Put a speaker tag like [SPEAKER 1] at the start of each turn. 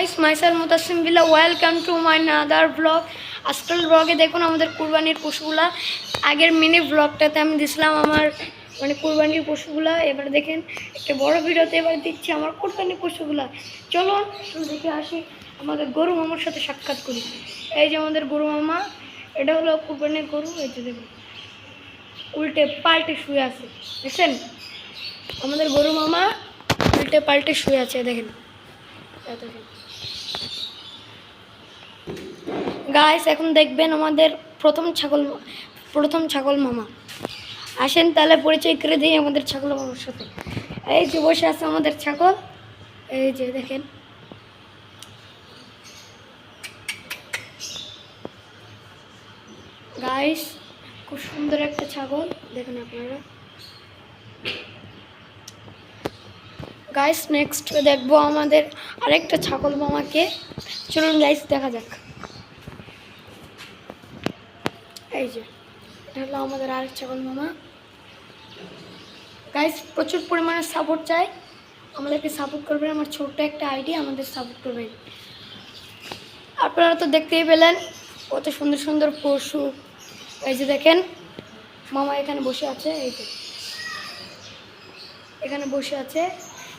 [SPEAKER 1] Guys micellar Mutasim Billah, welcome to my other blog. আজকাল ব্লগে দেখুন আমাদের কুরবানির পশুগুলা। আগের মিনি ব্লগটাতে আমি দিছিলাম আমার কুরবানির পশুগুলা। এবার দেখেন একটা বড় ভিডিওতে এবার দিচ্ছি আমার কুরবানির পশুগুলা। চলো দেখে আসি, আমাদের গরু মামার সাথে সাক্ষাৎ করি। এই যে আমাদের গরু মামা, এটা হলো কুরবানির গরু। এই যে দেখুন উল্টে পাল্টে শুয়ে আছে, দেখছেন আমাদের গরু মামা উল্টে পাল্টে শুয়ে আছে। দেখেন গাইস, এখন দেখবেন আমাদের প্রথম ছাগল মামা। আসেন তাহলে পরিচয় করে দিই আমাদের ছাগল মামার সাথে। এই যে বসে আছে আমাদের ছাগল, এই যে দেখেন। গাইস খুব সুন্দর একটা ছাগল, দেখেন আপনারা। গাইস নেক্সট দেখবো আমাদের আরেকটা ছাগল মামাকে। চলুন গাইস দেখা যাক। এই যে এটা হলো আমাদের আরেক ছাগল মামা। গাইস প্রচুর পরিমাণে সাপোর্ট চাই, আমাদেরকে সাপোর্ট করবেন। আমার ছোট্ট একটা আইডিয়া, আমাদের সাপোর্ট করবেন। আপনারা তো দেখতেই পেলেন কত সুন্দর সুন্দর পশু। এই যে দেখেন মামা এখানে বসে আছে, এই যে এখানে বসে আছে।